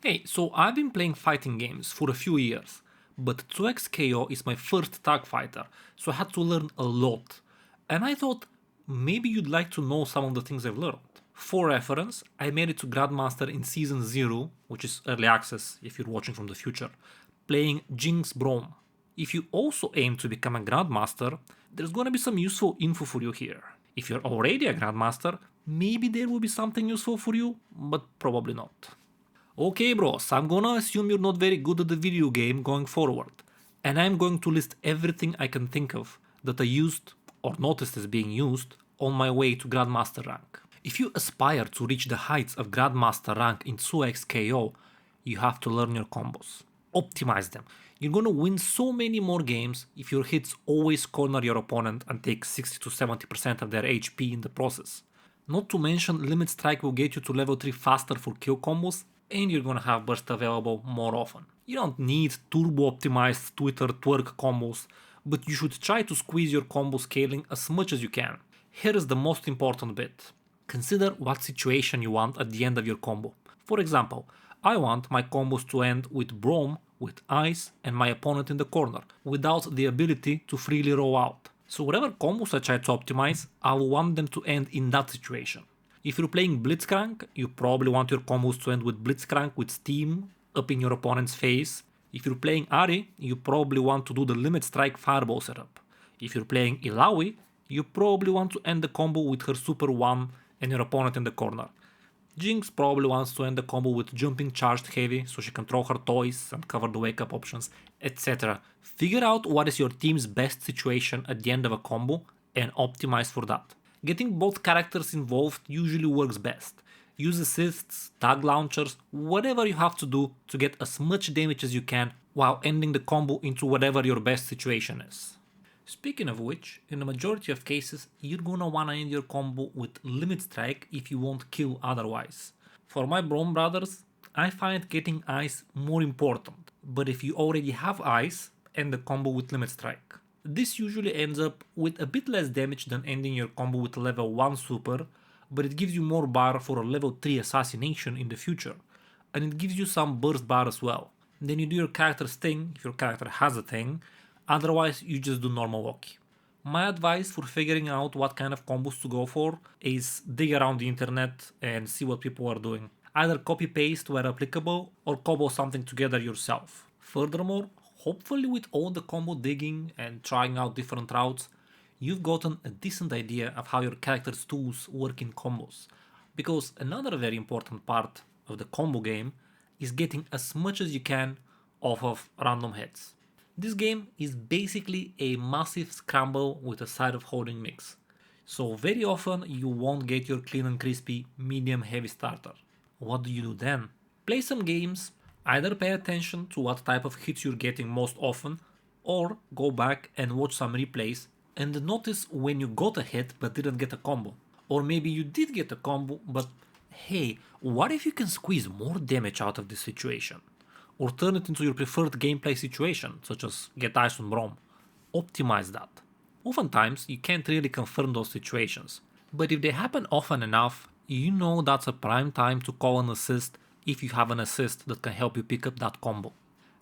Hey, so I've been playing fighting games for a few years, but 2x KO is my first tag fighter, so I had to learn a lot. And I thought maybe you'd like to know some of the things I've learned. For reference, I made it to Grandmaster in Season 0, which is early access if you're watching from the future, playing Jinx Braum. If you also aim to become a Grandmaster, there's gonna be some useful info for you here. If you're already a Grandmaster, maybe there will be something useful for you, but probably not. Okay, bros, I'm gonna assume you're not very good at the video game going forward, and I'm going to list everything I can think of that I used or noticed as being used on my way to Grandmaster rank. If you aspire to reach the heights of Grandmaster rank in 2x KO, you have to learn your combos. Optimize them. You're gonna win so many more games if your hits always corner your opponent and take 60 to 70% of their HP in the process. Not to mention, Limit Strike will get you to level 3 faster for kill combos, and you're gonna have burst available more often. You don't need turbo optimized Twitter twerk combos, but you should try to squeeze your combo scaling as much as you can. Here is the most important bit. Consider what situation you want at the end of your combo. For example, I want my combos to end with Braum, with Ice, and my opponent in the corner, without the ability to freely roll out. So whatever combos I try to optimize, I will want them to end in that situation. If you're playing Blitzcrank, you probably want your combos to end with Blitzcrank with Steam up in your opponent's face. If you're playing Ari, you probably want to do the Limit Strike Fireball setup. If you're playing Ilaoi, you probably want to end the combo with her Super 1 and your opponent in the corner. Jinx probably wants to end the combo with jumping charged heavy so she can throw her toys and cover the wake up options, etc. Figure out what is your team's best situation at the end of a combo and optimize for that. Getting both characters involved usually works best. Use assists, tag launchers, whatever you have to do to get as much damage as you can while ending the combo into whatever your best situation is. Speaking of which, in the majority of cases, you're gonna wanna end your combo with Limit Strike if you won't kill otherwise. For my Braum brothers, I find getting Ice more important, but if you already have Ice, end the combo with Limit Strike. This usually ends up with a bit less damage than ending your combo with level 1 super, but it gives you more bar for a level 3 assassination in the future, and it gives you some burst bar as well. Then you do your character's thing, if your character has a thing, otherwise you just do normal walkie. My advice for figuring out what kind of combos to go for is dig around the internet and see what people are doing. Either copy paste where applicable or cobble something together yourself. Furthermore, hopefully with all the combo digging and trying out different routes, you've gotten a decent idea of how your character's tools work in combos. Because another very important part of the combo game is getting as much as you can off of random hits. This game is basically a massive scramble with a side of holding mix. So very often you won't get your clean and crispy medium heavy starter. What do you do then? Play some games, either pay attention to what type of hits you're getting most often, or go back and watch some replays and notice when you got a hit but didn't get a combo. Or maybe you did get a combo, but hey, what if you can squeeze more damage out of this situation? Or turn it into your preferred gameplay situation, such as get ice on Braum. Optimize that. Oftentimes, you can't really confirm those situations, but if they happen often enough, you know that's a prime time to call an assist if you have an assist that can help you pick up that combo.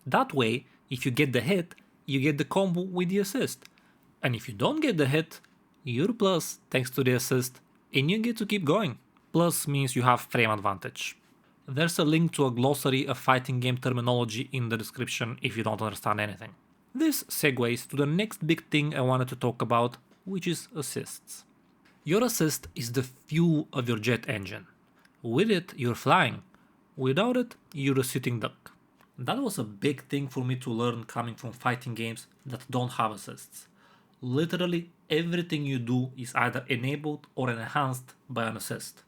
That way, if you get the hit, you get the combo with the assist. And if you don't get the hit, you're plus thanks to the assist, and you get to keep going. Plus means you have frame advantage. There's a link to a glossary of fighting game terminology in the description if you don't understand anything. This segues to the next big thing I wanted to talk about, which is assists. Your assist is the fuel of your jet engine. With it, you're flying. Without it, you're a sitting duck. That was a big thing for me to learn coming from fighting games that don't have assists. Literally everything you do is either enabled or enhanced by an assist.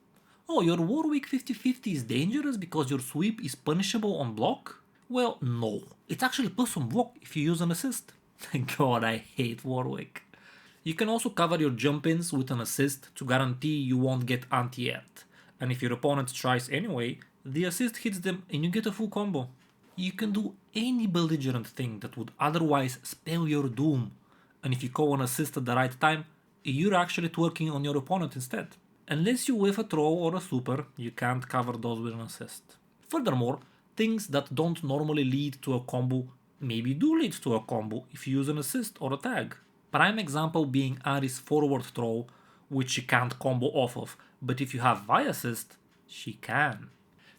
Oh, your Warwick 50/50 is dangerous because your sweep is punishable on block? Well, no. It's actually plus on block if you use an assist. God, I hate Warwick. You can also cover your jump ins with an assist to guarantee you won't get anti-aired. And if your opponent tries anyway, the assist hits them and you get a full combo. You can do any belligerent thing that would otherwise spell your doom. And if you call an assist at the right time, you're actually twerking on your opponent instead. Unless you whiff a throw or a super, you can't cover those with an assist. Furthermore, Things that don't normally lead to a combo maybe do lead to a combo if you use an assist or a tag. Prime example being Ari's forward throw, which she can't combo off of, but if you have Vi assist, she can.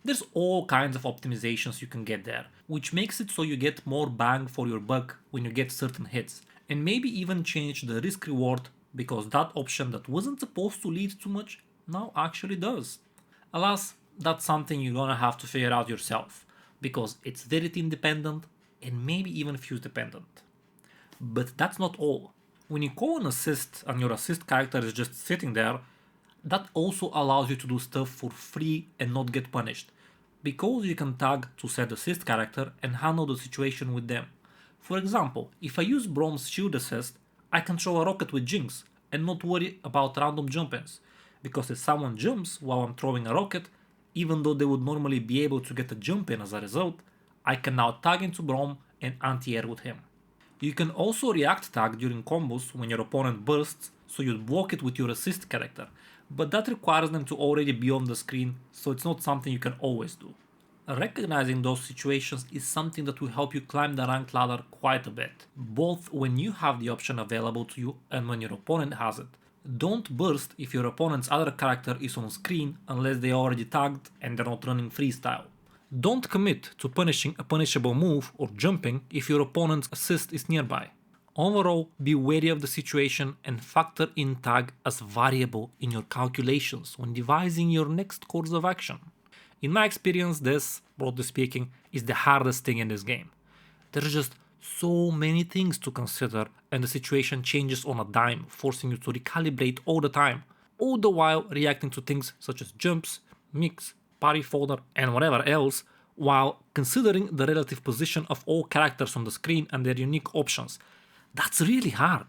There's all kinds of optimizations you can get there, which makes it so you get more bang for your buck when you get certain hits, and maybe even change the risk reward because that option that wasn't supposed to lead too much now actually does. Alas, that's something you're gonna have to figure out yourself, because it's very team dependent and maybe even fuse dependent. But that's not all. When you call an assist and your assist character is just sitting there, that also allows you to do stuff for free and not get punished, because you can tag to said assist character and handle the situation with them. For example, if I use Brom's shield assist, I can throw a rocket with Jinx and not worry about random jump ins, because if someone jumps while I'm throwing a rocket, even though they would normally be able to get a jump in as a result, I can now tag into Brom and anti-air with him. You can also react tag during combos when your opponent bursts, so you'd block it with your assist character, but that requires them to already be on the screen, so it's not something you can always do. Recognizing those situations is something that will help you climb the ranked ladder quite a bit, both when you have the option available to you and when your opponent has it. Don't burst if your opponent's other character is on screen unless they are already tagged and they're not running freestyle. Don't commit to punishing a punishable move or jumping if your opponent's assist is nearby. Overall, be wary of the situation and factor in tag as variable in your calculations when devising your next course of action. In my experience, this, broadly speaking, is the hardest thing in this game. There's just so many things to consider and the situation changes on a dime, forcing you to recalibrate all the time, all the while reacting to things such as jumps, mix, parry folder, and whatever else, while considering the relative position of all characters on the screen and their unique options. That's really hard.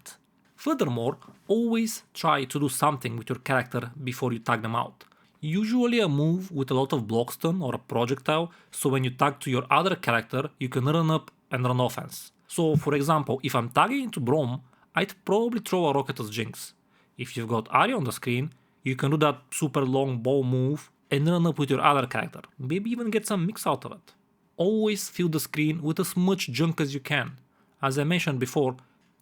Furthermore, always try to do something with your character before you tag them out. Usually a move with a lot of block stun or a projectile, so when you tag to your other character, you can run up and run offense. So for example, if I'm tagging into Brom, I'd probably throw a rocket as Jinx. If you've got Ahri on the screen, you can do that super long bow move and run up with your other character, maybe even get some mix out of it. Always fill the screen with as much junk as you can. As I mentioned before,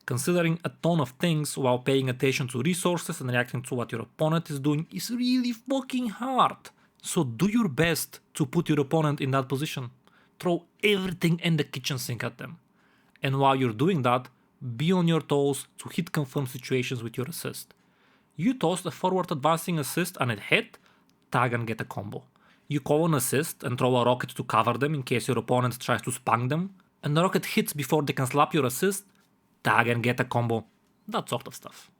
considering a ton of things while paying attention to resources and reacting to what your opponent is doing is really fucking hard. So do your best to put your opponent in that position. Throw everything in the kitchen sink at them. And while you're doing that, be on your toes to hit confirm situations with your assist. You toss a forward advancing assist and it hit, tag and get a combo. You call an assist and throw a rocket to cover them in case your opponent tries to spunk them, and the rocket hits before they can slap your assist, tag and get a combo, that sort of stuff.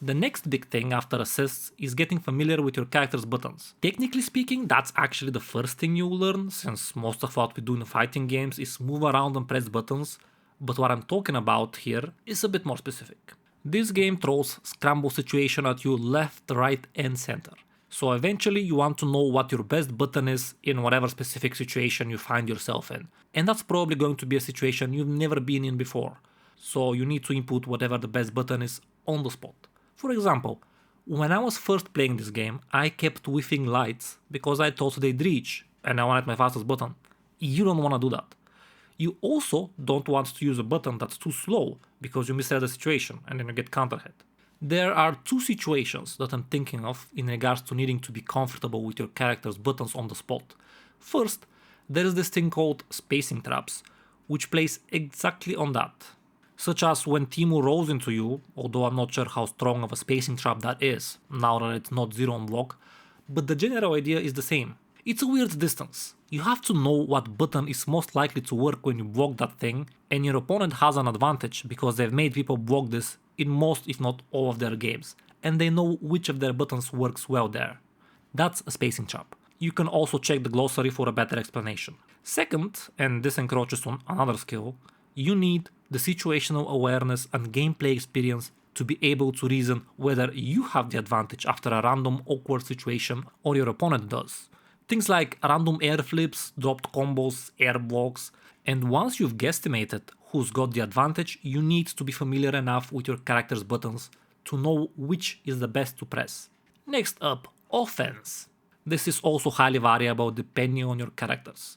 The next big thing after assists is getting familiar with your character's buttons. Technically speaking, that's actually the first thing you'll learn, since most of what we do in fighting games is move around and press buttons, but what I'm talking about here is a bit more specific. This game throws scramble situation at you left, right and center. So eventually you want to know what your best button is in whatever specific situation you find yourself in. And that's probably going to be a situation you've never been in before. So you need to input whatever the best button is on the spot. For example, when I was first playing this game, I kept whiffing lights because I thought they'd reach and I wanted my fastest button. You don't want to do that. You also don't want to use a button that's too slow because you misread the situation and then you get counter hit. There are two situations that I'm thinking of in regards to needing to be comfortable with your character's buttons on the spot. First, there is this thing called spacing traps, which plays exactly on that. Such as when Teemu rolls into you, although I'm not sure how strong of a spacing trap that is, now that it's not zero on block, but the general idea is the same. It's a weird distance. You have to know what button is most likely to work when you block that thing, and your opponent has an advantage because they've made people block this in most if not all of their games, and they know which of their buttons works well there. That's a spacing trap. You can also check the glossary for a better explanation. Second, and this encroaches on another skill, you need the situational awareness and gameplay experience to be able to reason whether you have the advantage after a random awkward situation or your opponent does. Things like random air flips, dropped combos, air blocks, and once you've guesstimated who's got the advantage, you need to be familiar enough with your character's buttons to know which is the best to press. Next up, offense. This is also highly variable depending on your characters.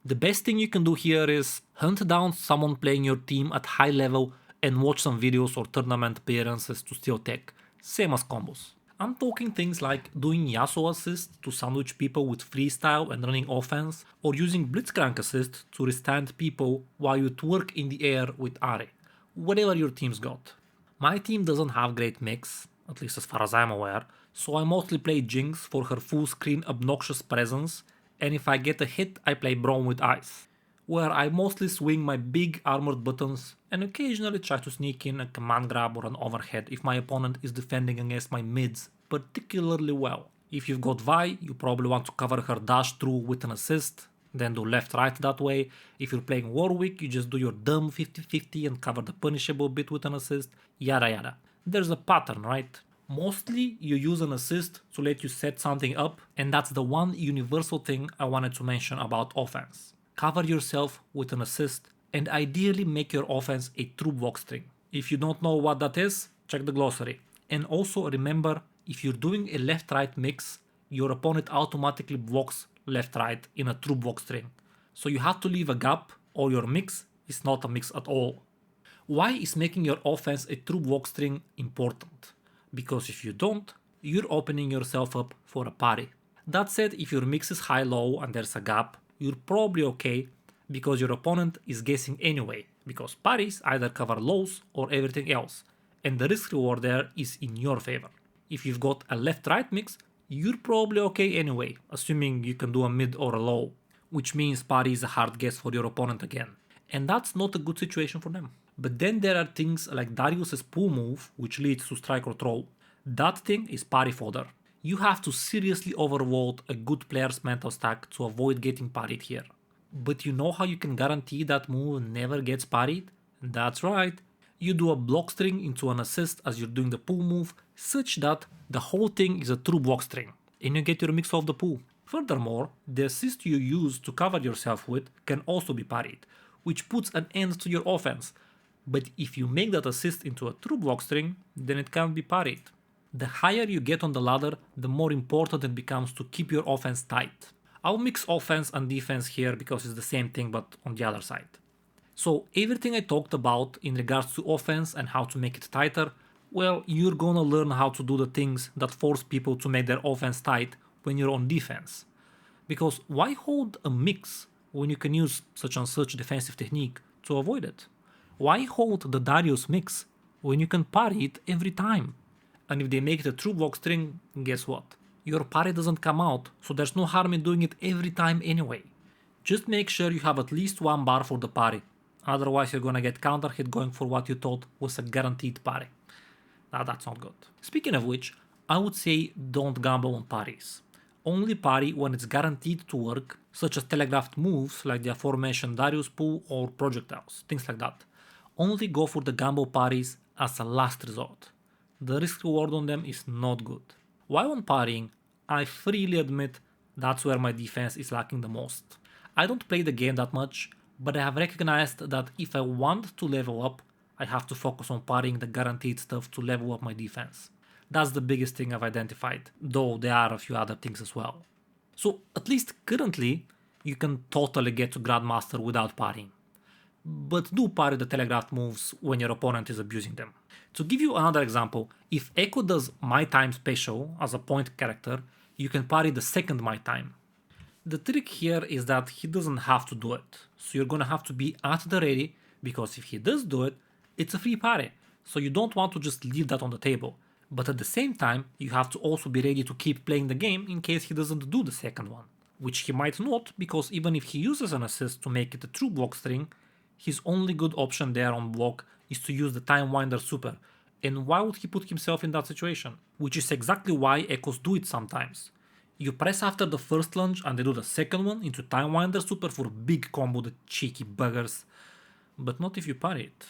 The best thing you can do here is hunt down someone playing your team at high level and watch some videos or tournament appearances to steal tech, same as combos. I'm talking things like doing Yasuo assist to sandwich people with freestyle and running offense, or using blitzcrank assist to restand people while you twerk in the air with Are, whatever your team's got. My team doesn't have great mix, at least as far as I'm aware, so I mostly play Jinx for her full screen obnoxious presence, and if I get a hit I play Braum with Ice, where I mostly swing my big armored buttons and occasionally try to sneak in a command grab or an overhead if my opponent is defending against my mids particularly well. If you've got Vi, you probably want to cover her dash through with an assist, then do left-right that way. If you're playing Warwick, you just do your dumb 50-50 and cover the punishable bit with an assist, yada yada. There's a pattern, right? Mostly you use an assist to let you set something up, and that's the one universal thing I wanted to mention about offense. Cover yourself with an assist and ideally make your offense a true block string. If you don't know what that is, check the glossary. And also remember, if you're doing a left-right mix, your opponent automatically blocks left-right in a true block string. So you have to leave a gap or your mix is not a mix at all. Why is making your offense a true block string important? Because if you don't, you're opening yourself up for a parry. That said, if your mix is high-low and there's a gap, you're probably okay because your opponent is guessing anyway, because parries either cover lows or everything else, and the risk reward there is in your favor. If you've got a left-right mix, you're probably okay anyway, assuming you can do a mid or a low, which means parry is a hard guess for your opponent again, and that's not a good situation for them. But then there are things like Darius's pull move, which leads to strike or throw. That thing is parry fodder. You have to seriously overload a good player's mental stack to avoid getting parried here. But you know how you can guarantee that move never gets parried? That's right. You do a block string into an assist as you're doing the pull move, such that the whole thing is a true block string, and you get your mix off the pull. Furthermore, the assist you use to cover yourself with can also be parried, which puts an end to your offense. But if you make that assist into a true block string, then it can't be parried. The higher you get on the ladder, the more important it becomes to keep your offense tight. I'll mix offense and defense here because it's the same thing but on the other side. So everything I talked about in regards to offense and how to make it tighter, well, you're gonna learn how to do the things that force people to make their offense tight when you're on defense. Because why hold a mix when you can use such and such defensive technique to avoid it? Why hold the Darius mix when you can parry it every time? And if they make it a true block string, guess what? Your parry doesn't come out, so there's no harm in doing it every time anyway. Just make sure you have at least one bar for the parry, otherwise you're gonna get counter hit going for what you thought was a guaranteed parry. Now that's not good. Speaking of which, I would say don't gamble on parries. Only parry when it's guaranteed to work, such as telegraphed moves like the aforementioned Darius pull or projectiles, things like that. Only go for the gamble parries as a last resort. The risk reward on them is not good. While on parrying, I freely admit that's where my defense is lacking the most. I don't play the game that much, but I have recognized that if I want to level up, I have to focus on parrying the guaranteed stuff to level up my defense. That's the biggest thing I've identified, though there are a few other things as well. So at least currently, you can totally get to Grandmaster without parrying. But do parry the telegraphed moves when your opponent is abusing them. To give you another example, if Echo does My Time special as a point character, you can parry the second My Time. The trick here is that he doesn't have to do it, so you're gonna have to be at the ready, because if he does do it, it's a free parry, so you don't want to just leave that on the table. But at the same time, you have to also be ready to keep playing the game in case he doesn't do the second one. Which he might not, because even if he uses an assist to make it a true block string, his only good option there on block is to use the Time Winder super, and why would he put himself in that situation? Which is exactly why Echoes do it sometimes. You press after the first lunge and they do the second one into Time Winder super for a big combo, the cheeky buggers, but not if you parry it.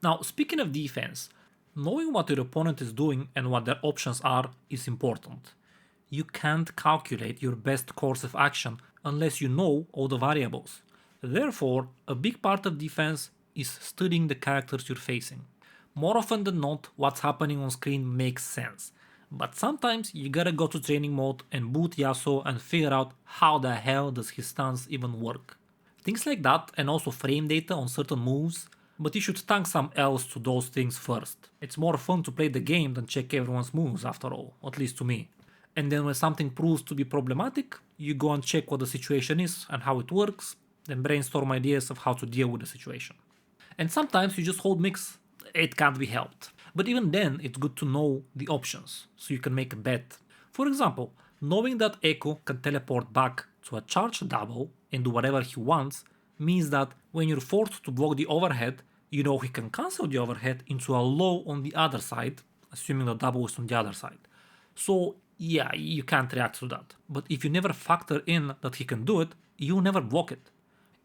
Now, speaking of defense, knowing what your opponent is doing and what their options are is important. You can't calculate your best course of action unless you know all the variables. Therefore, a big part of defense is studying the characters you're facing. More often than not, what's happening on screen makes sense, but sometimes you gotta go to training mode and boot Yasuo and figure out how the hell does his stance even work. Things like that, and also frame data on certain moves, but you should thank some else to those things first. It's more fun to play the game than check everyone's moves after all, at least to me. And then when something proves to be problematic, you go and check what the situation is and how it works, then brainstorm ideas of how to deal with the situation. And sometimes you just hold mix, it can't be helped. But even then, it's good to know the options, so you can make a bet. For example, knowing that Echo can teleport back to a charged double and do whatever he wants means that when you're forced to block the overhead, you know he can cancel the overhead into a low on the other side, assuming the double is on the other side. So yeah, you can't react to that. But if you never factor in that he can do it, you never block it.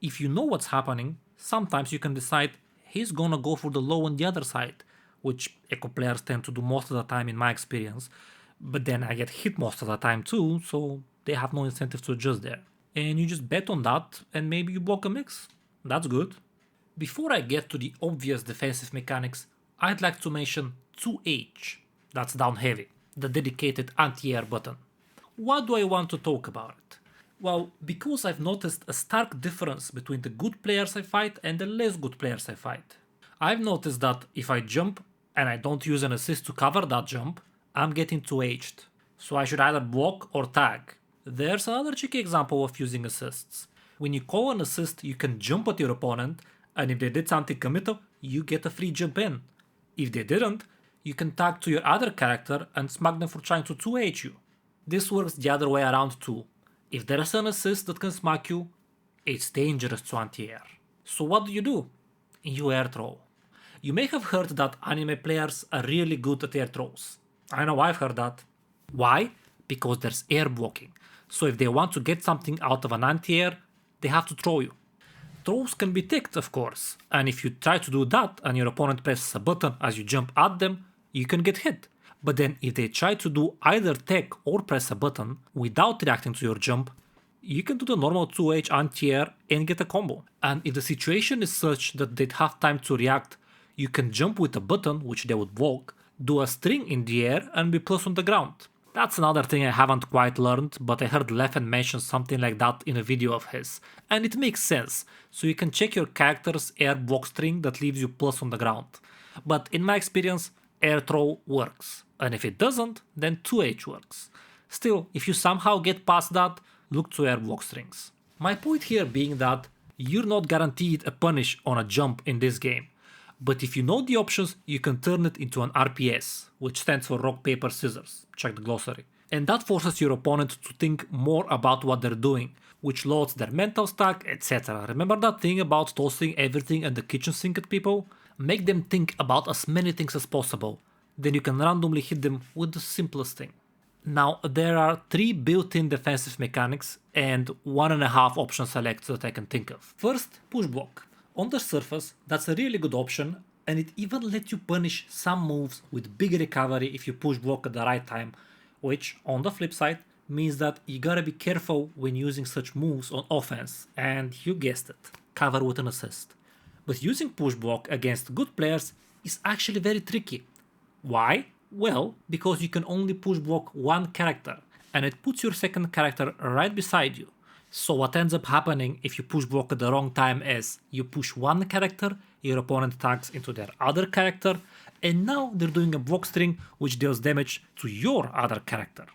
If you know what's happening, sometimes you can decide he's gonna go for the low on the other side, which Echo players tend to do most of the time in my experience, but then I get hit most of the time too, so they have no incentive to adjust there. And you just bet on that, and maybe you block a mix. That's good. Before I get to the obvious defensive mechanics, I'd like to mention 2H, that's down heavy, the dedicated anti-air button. Why do I want to talk about it? Well, because I've noticed a stark difference between the good players I fight and the less good players I fight. I've noticed that if I jump and I don't use an assist to cover that jump, I'm getting 2H'd. So I should either block or tag. There's another cheeky example of using assists. When you call an assist, you can jump at your opponent, and if they did something committal, you get a free jump in. If they didn't, you can tag to your other character and smack them for trying to 2H you. This works the other way around too. If there's an assist that can smack you, it's dangerous to anti-air. So what do? You air throw. You may have heard that anime players are really good at air throws. I know I've heard that. Why? Because there's air blocking. So if they want to get something out of an anti-air, they have to throw you. Throws can be ticked, of course, and if you try to do that and your opponent presses a button as you jump at them, you can get hit. But then if they try to do either tech or press a button without reacting to your jump, you can do the normal 2H anti-air and get a combo. And if the situation is such that they'd have time to react, you can jump with a button, which they would block, do a string in the air and be plus on the ground. That's another thing I haven't quite learned, but I heard Leffen mention something like that in a video of his, and it makes sense, so you can check your character's air block string that leaves you plus on the ground. But in my experience, air throw works, and if it doesn't, then 2H works. Still, if you somehow get past that, look to air block strings. My point here being that you're not guaranteed a punish on a jump in this game, but if you know the options, you can turn it into an RPS, which stands for rock, paper, scissors, check the glossary. And that forces your opponent to think more about what they're doing, which loads their mental stack, etc. Remember that thing about tossing everything at the kitchen sink at people? Make them think about as many things as possible, then you can randomly hit them with the simplest thing. Now, there are 3 built-in defensive mechanics and 1.5 option selects that I can think of. First, push block. On the surface, that's a really good option, and it even lets you punish some moves with big recovery if you push block at the right time, which, on the flip side, means that you gotta be careful when using such moves on offense, and you guessed it, cover with an assist. But using push block against good players is actually very tricky. Why? Well, because you can only push block one character, and it puts your second character right beside you. So what ends up happening if you push block at the wrong time is you push one character, your opponent tags into their other character, and now they're doing a block string which deals damage to your other character.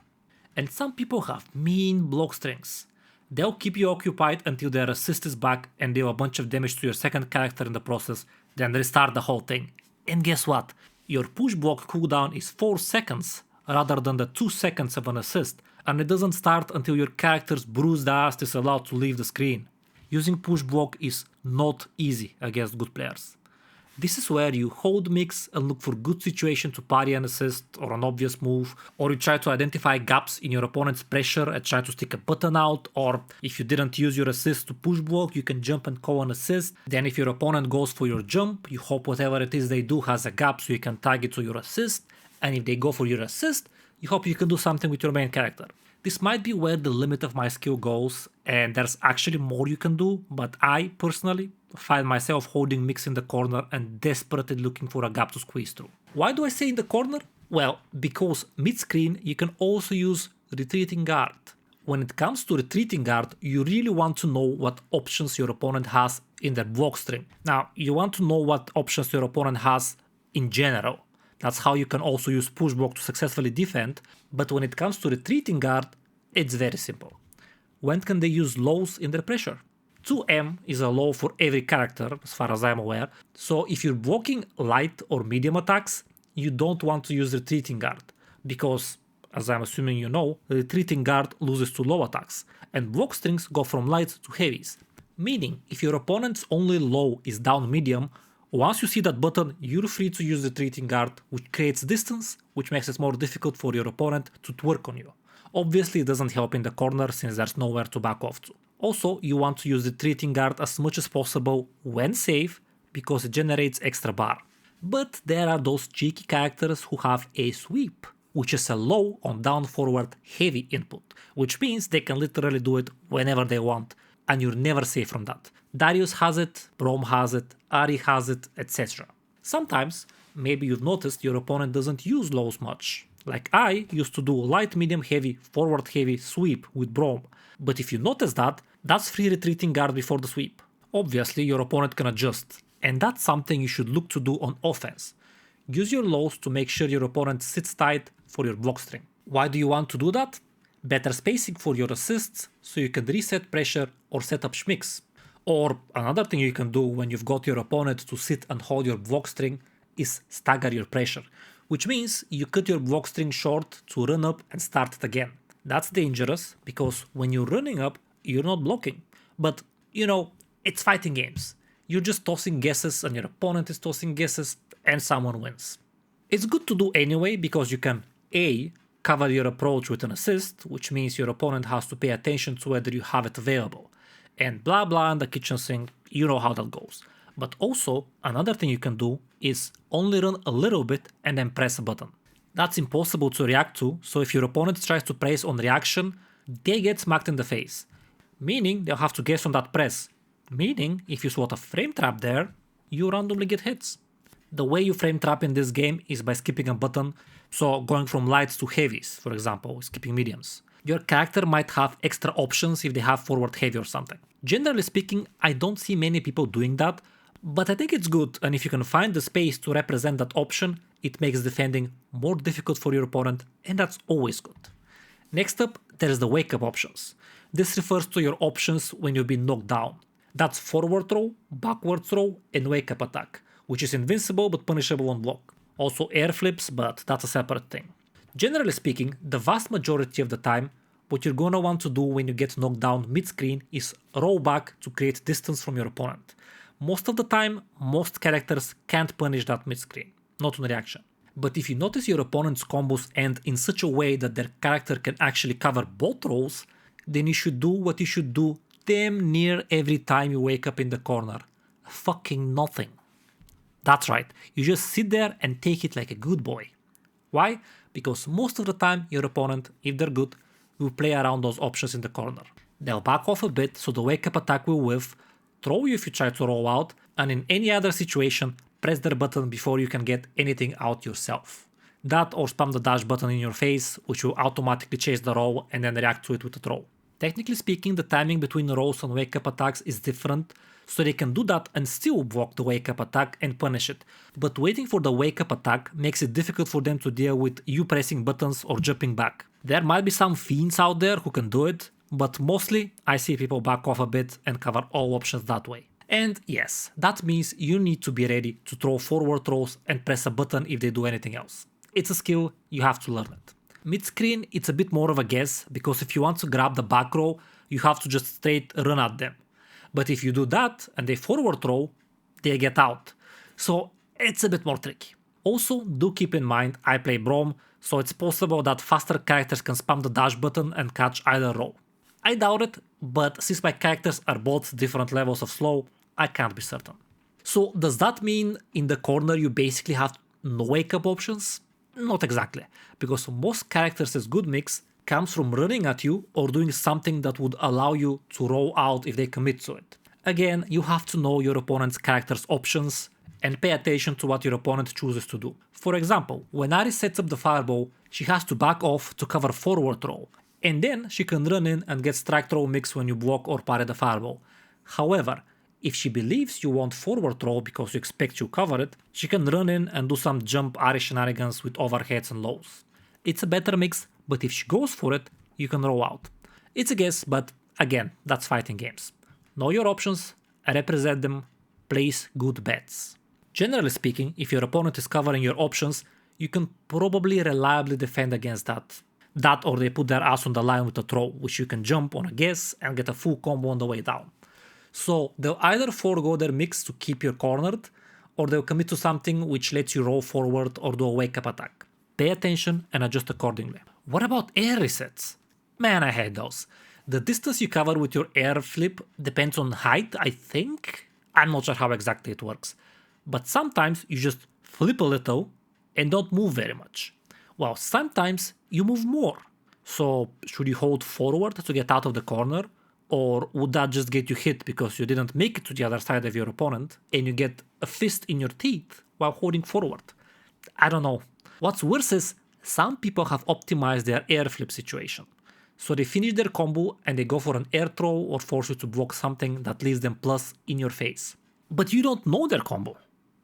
And some people have mean block strings. They'll keep you occupied until their assist is back and deal a bunch of damage to your second character in the process, then restart the whole thing. And guess what? Your push block cooldown is 4 seconds rather than the 2 seconds of an assist, and it doesn't start until your character's bruised ass is allowed to leave the screen. Using push block is not easy against good players. This is where you hold mix and look for good situation to parry an assist or an obvious move, or you try to identify gaps in your opponent's pressure and try to stick a button out, or if you didn't use your assist to push block, you can jump and call an assist. Then if your opponent goes for your jump, you hope whatever it is they do has a gap so you can tag it to your assist, and if they go for your assist, you hope you can do something with your main character. This might be where the limit of my skill goes, and there's actually more you can do, but I, personally, find myself holding mix in the corner and desperately looking for a gap to squeeze through. Why do I say in the corner? Well, because mid-screen you can also use retreating guard, When it comes to retreating guard, you really want to know what options your opponent has in their block string. Now, you want to know what options your opponent has in general. That's how you can also use push block to successfully defend, but when it comes to retreating guard, it's very simple. When can they use lows in their pressure? 2M is a low for every character, as far as I'm aware, so if you're blocking light or medium attacks, you don't want to use retreating guard, because, as I'm assuming you know, retreating guard loses to low attacks, and block strings go from light to heavies. Meaning, if your opponent's only low is down medium, once you see that button, you're free to use the retreating guard, which creates distance, which makes it more difficult for your opponent to twerk on you. Obviously, it doesn't help in the corner since there's nowhere to back off to. Also, you want to use the retreating guard as much as possible when safe, because it generates extra bar. But there are those cheeky characters who have a sweep, which is a low on down forward heavy input, which means they can literally do it whenever they want, and you're never safe from that. Darius has it, Brom has it, Ari has it, etc. Sometimes, maybe you've noticed your opponent doesn't use lows much. Like I used to do light, medium, heavy, forward heavy sweep with Brom. But if you notice that, that's free retreating guard before the sweep. Obviously, your opponent can adjust, and that's something you should look to do on offense. Use your lows to make sure your opponent sits tight for your block string. Why do you want to do that? Better spacing for your assists, so you can reset pressure or set up schmicks. Or another thing you can do when you've got your opponent to sit and hold your block string is stagger your pressure, which means you cut your block string short to run up and start it again. That's dangerous because when you're running up, you're not blocking. But, it's fighting games. You're just tossing guesses and your opponent is tossing guesses and someone wins. It's good to do anyway because you can A, cover your approach with an assist, which means your opponent has to pay attention to whether you have it available. And blah blah in the kitchen sink, you know how that goes. But also, another thing you can do is only run a little bit and then press a button. That's impossible to react to, so if your opponent tries to press on reaction, they get smacked in the face. Meaning they'll have to guess on that press. Meaning, if you swat a frame trap there, you randomly get hits. The way you frame trap in this game is by skipping a button, so going from lights to heavies, for example, skipping mediums. Your character might have extra options if they have forward heavy or something. Generally speaking, I don't see many people doing that, but I think it's good, and if you can find the space to represent that option, it makes defending more difficult for your opponent, and that's always good. Next up, there's the wake up options. This refers to your options when you've been knocked down. That's forward throw, backward throw, and wake up attack, which is invincible but punishable on block. Also air flips, but that's a separate thing. Generally speaking, the vast majority of the time, what you're gonna want to do when you get knocked down mid-screen is roll back to create distance from your opponent. Most of the time, most characters can't punish that mid-screen, not on reaction. But if you notice your opponent's combos end in such a way that their character can actually cover both rolls, then you should do what you should do damn near every time you wake up in the corner. Fucking nothing. That's right, you just sit there and take it like a good boy. Why? Because most of the time your opponent, if they're good, will play around those options in the corner. They'll back off a bit so the wake up attack will whiff, throw you if you try to roll out, and in any other situation, press their button before you can get anything out yourself. That or spam the dash button in your face, which will automatically chase the roll and then react to it with a throw. Technically speaking, the timing between rolls and wake up attacks is different, so they can do that and still block the wake up attack and punish it. But waiting for the wake up attack makes it difficult for them to deal with you pressing buttons or jumping back. There might be some fiends out there who can do it, but mostly I see people back off a bit and cover all options that way. And yes, that means you need to be ready to throw forward throws and press a button if they do anything else. It's a skill, you have to learn it. Mid-screen, it's a bit more of a guess, because if you want to grab the back row, you have to just straight run at them. But if you do that and they forward throw, they get out. So it's a bit more tricky. Also, do keep in mind I play Brom, so it's possible that faster characters can spam the dash button and catch either row. I doubt it, but since my characters are both different levels of slow, I can't be certain. So does that mean in the corner you basically have no wake up options? Not exactly, because most characters' good mix comes from running at you or doing something that would allow you to roll out if they commit to it. Again, you have to know your opponent's character's options and pay attention to what your opponent chooses to do. For example, when Ari sets up the fireball, she has to back off to cover forward roll, And then she can run in and get strike throw mix when you block or parry the fireball. However, if she believes you want forward throw because you expect you cover it, she can run in and do some jump RE shenanigans with overheads and lows. It's a better mix, but if she goes for it, you can roll out. It's a guess, but again, that's fighting games. Know your options, represent them, place good bets. Generally speaking, if your opponent is covering your options, you can probably reliably defend against that. That or they put their ass on the line with a throw, which you can jump on a guess and get a full combo on the way down. So they'll either forego their mix to keep you cornered, or they'll commit to something which lets you roll forward or do a wake up attack. Pay attention and adjust accordingly. What about air resets? Man, I hate those. The distance you cover with your air flip depends on height, I think? I'm not sure how exactly it works. But sometimes you just flip a little and don't move very much. While sometimes you move more. So should you hold forward to get out of the corner? Or would that just get you hit because you didn't make it to the other side of your opponent and you get a fist in your teeth while holding forward? I don't know. What's worse is some people have optimized their air flip situation. So they finish their combo and they go for an air throw or force you to block something that leaves them plus in your face. But you don't know their combo.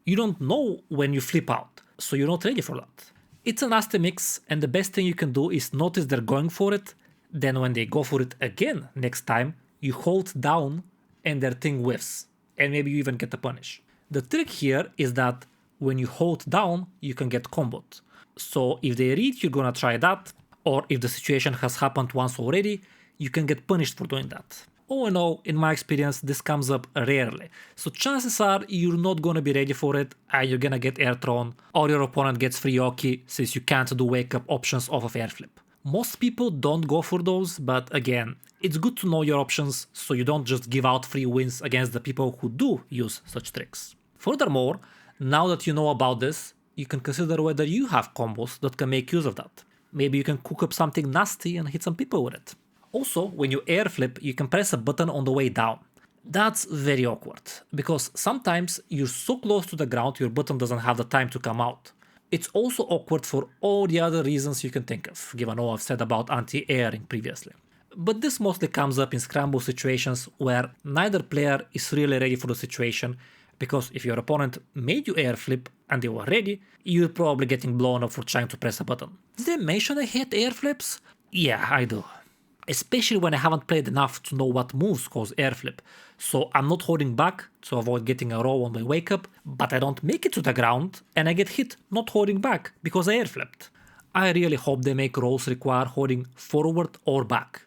You don't know when you flip out, so you're not ready for that. It's a nasty mix, and the best thing you can do is notice they're going for it. Then when they go for it again next time, you hold down and their thing whiffs, and maybe you even get a punish. The trick here is that when you hold down, you can get comboed. So if they read you're gonna try that, or if the situation has happened once already, you can get punished for doing that. All in all, in my experience, this comes up rarely. So chances are you're not gonna be ready for it and you're gonna get air thrown, or your opponent gets free Oki since you can't do wake up options off of air flip. Most people don't go for those, but again, it's good to know your options so you don't just give out free wins against the people who do use such tricks. Furthermore, now that you know about this, you can consider whether you have combos that can make use of that. Maybe you can cook up something nasty and hit some people with it. Also, when you air flip, you can press a button on the way down. That's very awkward, because sometimes you're so close to the ground your button doesn't have the time to come out. It's also awkward for all the other reasons you can think of, given all I've said about anti-airing previously. But this mostly comes up in scramble situations where neither player is really ready for the situation, because if your opponent made you air flip and they were ready, you're probably getting blown up for trying to press a button. Did I mention I hate air flips? Yeah, I do. Especially when I haven't played enough to know what moves cause air flip. So I'm not holding back to avoid getting a roll on my wake up, but I don't make it to the ground and I get hit not holding back because I air flipped. I really hope they make rolls require holding forward or back.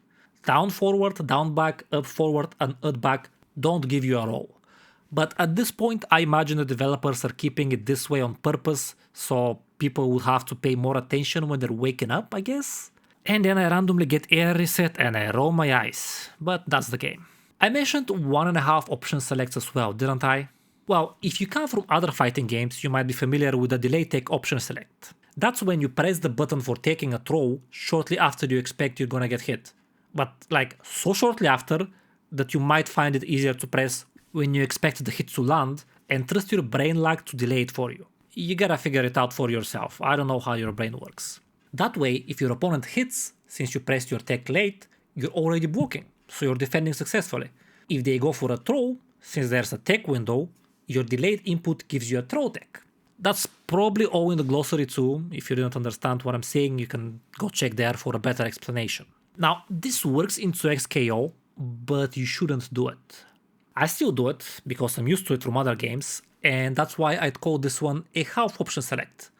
Down forward, down back, up forward and up back don't give you a roll. But at this point I imagine the developers are keeping it this way on purpose, so people will have to pay more attention when they're waking up, I guess? And then I randomly get air reset and I roll my eyes, but that's the game. I mentioned 1.5 option selects as well, didn't I? Well, if you come from other fighting games, you might be familiar with the delay take option select. That's when you press the button for taking a throw shortly after you expect you're gonna get hit. But like so shortly after that you might find it easier to press when you expect the hit to land and trust your brain lag to delay it for you. You gotta figure it out for yourself, I don't know how your brain works. That way, if your opponent hits, since you pressed your tech late, you're already blocking, so you're defending successfully. If they go for a throw, since there's a tech window, your delayed input gives you a throw tech. That's probably all in the glossary too. If you didn't understand what I'm saying, you can go check there for a better explanation. Now, this works in 2x KO, but you shouldn't do it. I still do it, because I'm used to it from other games, and that's why I'd call this one a half option select.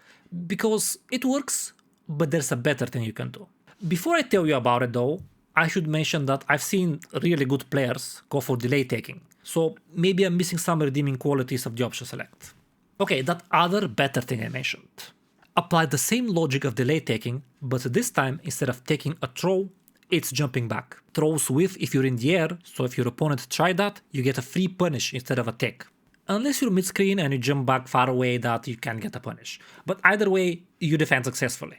Because it works, but there's a better thing you can do. Before I tell you about it though, I should mention that I've seen really good players go for delay taking, so maybe I'm missing some redeeming qualities of the option select. Okay, that other better thing I mentioned. Apply the same logic of delay taking, but this time instead of taking a throw, it's jumping back. Throws whiff if you're in the air, so if your opponent tried that, you get a free punish instead of a tech. Unless you're mid-screen and you jump back far away that you can get a punish. But either way, you defend successfully.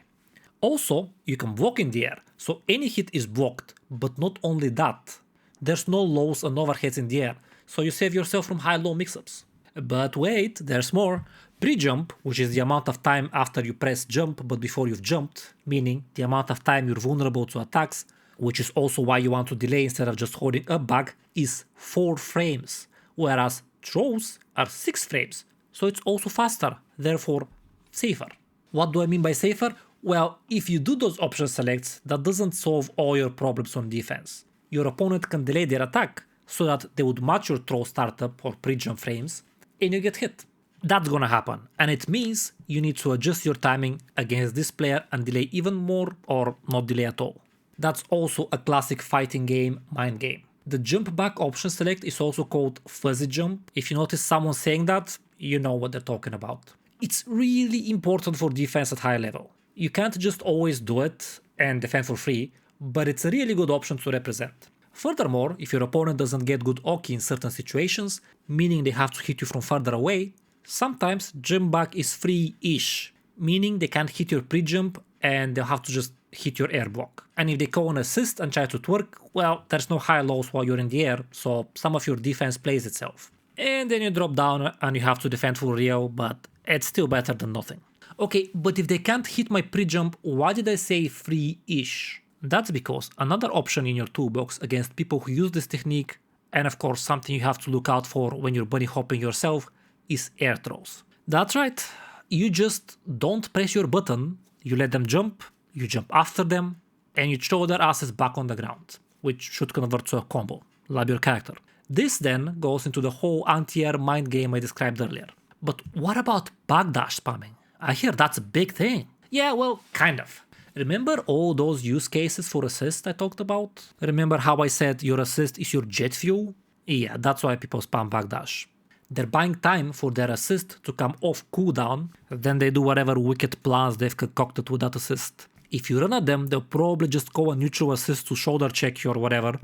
Also, you can block in the air, so any hit is blocked, but not only that. There's no lows and overheads in the air, so you save yourself from high-low mix-ups. But wait, there's more. Pre-jump, which is the amount of time after you press jump but before you've jumped, meaning the amount of time you're vulnerable to attacks, which is also why you want to delay instead of just holding up back, is 4 frames, whereas throws are 6 frames, so it's also faster, therefore safer. What do I mean by safer? Well, if you do those option selects, that doesn't solve all your problems on defense. Your opponent can delay their attack so that they would match your throw startup or pre-jump frames, and you get hit. That's gonna happen, and it means you need to adjust your timing against this player and delay even more or not delay at all. That's also a classic fighting game mind game. The jump back option select is also called fuzzy jump. If you notice someone saying that, you know what they're talking about. It's really important for defense at high level. You can't just always do it and defend for free, but it's a really good option to represent. Furthermore, if your opponent doesn't get good Oki in certain situations, meaning they have to hit you from further away, sometimes jump back is free-ish, meaning they can't hit your pre-jump and they'll have to just hit your air block. And if they call an assist and try to twerk, well, there's no high lows while you're in the air, so some of your defense plays itself. And then you drop down and you have to defend for real, but it's still better than nothing. Okay, but if they can't hit my pre-jump, why did I say free-ish? That's because another option in your toolbox against people who use this technique, and of course something you have to look out for when you're bunny hopping yourself, is air throws. That's right, you just don't press your button, you let them jump, you jump after them, and you throw their asses back on the ground, which should convert to a combo, love your character. This then goes into the whole anti-air mind game I described earlier. But what about backdash spamming? I hear that's a big thing. Yeah, well, kind of. Remember all those use cases for assist I talked about? Remember how I said your assist is your jet fuel? Yeah, that's why people spam backdash. They're buying time for their assist to come off cooldown, then they do whatever wicked plans they've concocted with that assist. If you run at them, they'll probably just call a neutral assist to shoulder check you or whatever,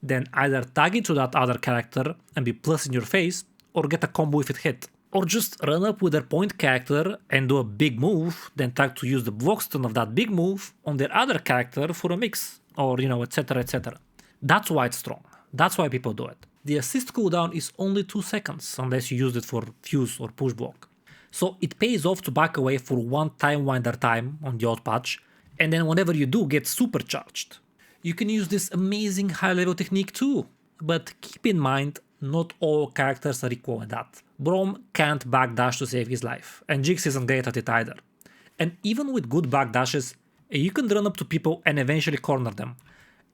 then either tag it to that other character and be plus in your face, or get a combo if it hit. Or just run up with their point character and do a big move, then tag to use the block stun of that big move on their other character for a mix, or etc, etc. That's why it's strong. That's why people do it. The assist cooldown is only 2 seconds unless you use it for fuse or push block. So it pays off to back away for 1 time winder time on the odd patch, and then whenever you do, get supercharged. You can use this amazing high level technique too, but keep in mind, not all characters are equal at that. Braum can't backdash to save his life, and Jinx isn't great at it either. And even with good backdashes, you can run up to people and eventually corner them.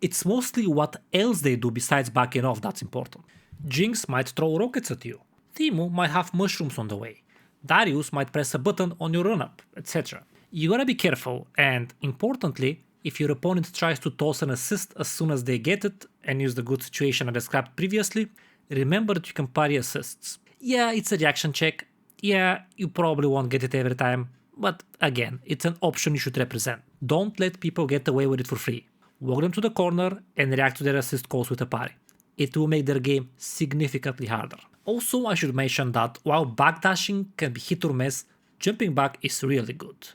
It's mostly what else they do besides backing off that's important. Jinx might throw rockets at you, Teemo might have mushrooms on the way, Darius might press a button on your run-up, etc. You gotta be careful, and importantly, if your opponent tries to toss an assist as soon as they get it and use the good situation I described previously, remember that you can parry assists. Yeah, it's a reaction check. Yeah, you probably won't get it every time, but again, it's an option you should represent. Don't let people get away with it for free. Walk them to the corner and react to their assist calls with a parry. It will make their game significantly harder. Also, I should mention that while backdashing can be hit or miss, jumping back is really good.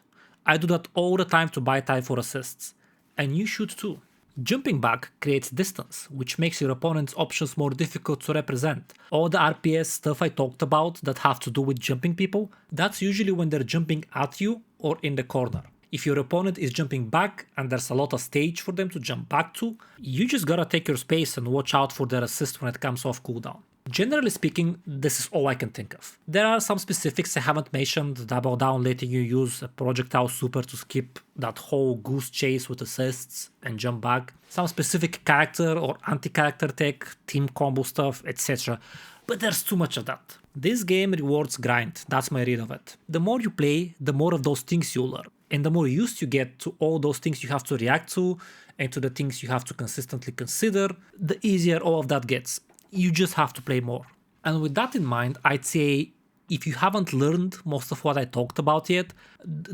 I do that all the time to buy time for assists, and you should too. Jumping back creates distance, which makes your opponent's options more difficult to represent. All the RPS stuff I talked about that have to do with jumping people, that's usually when they're jumping at you or in the corner. If your opponent is jumping back and there's a lot of stage for them to jump back to, you just gotta take your space and watch out for their assist when it comes off cooldown. Generally speaking, this is all I can think of. There are some specifics I haven't mentioned, double down letting you use a projectile super to skip that whole goose chase with assists and jump back, some specific character or anti-character tech, team combo stuff, etc. But there's too much of that. This game rewards grind, that's my read of it. The more you play, the more of those things you learn, and the more used you get to all those things you have to react to, and to the things you have to consistently consider, the easier all of that gets. You just have to play more. And with that in mind, I'd say if you haven't learned most of what I talked about yet,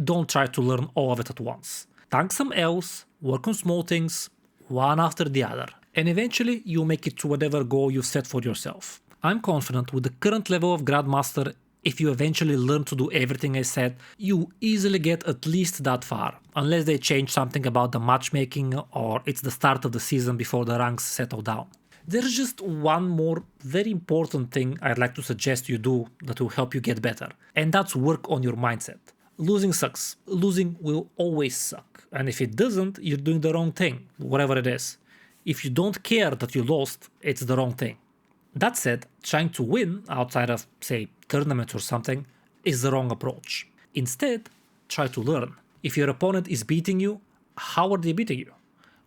don't try to learn all of it at once. Tank some L's, work on small things, one after the other, and eventually you'll make it to whatever goal you've set for yourself. I'm confident with the current level of Grandmaster, if you eventually learn to do everything I said, you easily get at least that far, unless they change something about the matchmaking or it's the start of the season before the ranks settle down. There's just one more very important thing I'd like to suggest you do that will help you get better, and that's work on your mindset. Losing sucks. Losing will always suck. And if it doesn't, you're doing the wrong thing, whatever it is. If you don't care that you lost, it's the wrong thing. That said, trying to win outside of, say, tournaments or something is the wrong approach. Instead, try to learn. If your opponent is beating you, how are they beating you?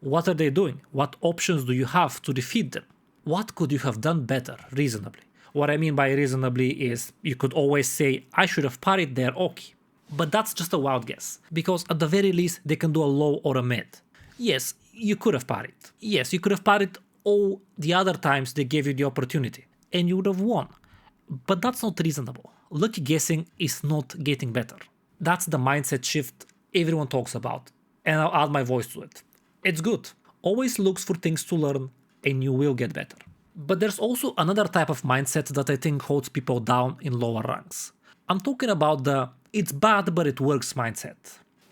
What are they doing? What options do you have to defeat them? What could you have done better, reasonably? What I mean by reasonably is you could always say, I should have parried there, okay. But that's just a wild guess, because at the very least they can do a low or a mid. Yes, you could have parried. Yes, you could have parried all the other times they gave you the opportunity, and you would have won. But that's not reasonable. Lucky guessing is not getting better. That's the mindset shift everyone talks about, and I'll add my voice to it. It's good. Always look for things to learn, and you will get better. But there's also another type of mindset that I think holds people down in lower ranks. I'm talking about the it's bad but it works mindset.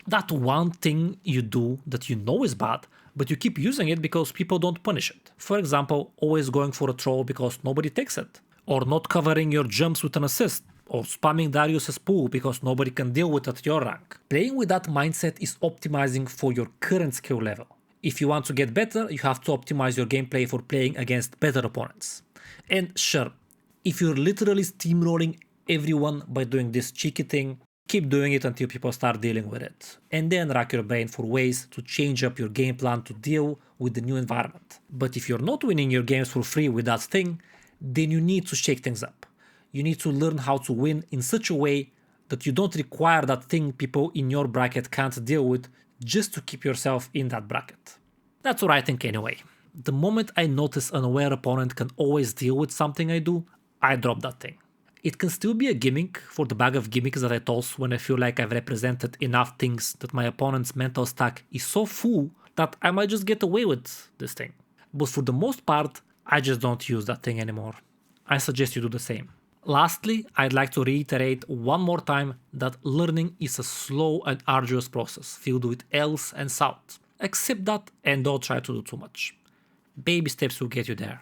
That one thing you do that you know is bad, but you keep using it because people don't punish it. For example, always going for a throw because nobody takes it. Or not covering your jumps with an assist. Or spamming Darius's pool because nobody can deal with it at your rank. Playing with that mindset is optimizing for your current skill level. If you want to get better, you have to optimize your gameplay for playing against better opponents. And sure, if you're literally steamrolling everyone by doing this cheeky thing, keep doing it until people start dealing with it. And then rack your brain for ways to change up your game plan to deal with the new environment. But if you're not winning your games for free with that thing, then you need to shake things up. You need to learn how to win in such a way that you don't require that thing people in your bracket can't deal with just to keep yourself in that bracket. That's what I think anyway. The moment I notice an aware opponent can always deal with something I do, I drop that thing. It can still be a gimmick for the bag of gimmicks that I toss when I feel like I've represented enough things that my opponent's mental stack is so full that I might just get away with this thing. But for the most part, I just don't use that thing anymore. I suggest you do the same. Lastly, I'd like to reiterate one more time that learning is a slow and arduous process filled with L's and Souths. Accept that and don't try to do too much. Baby steps will get you there.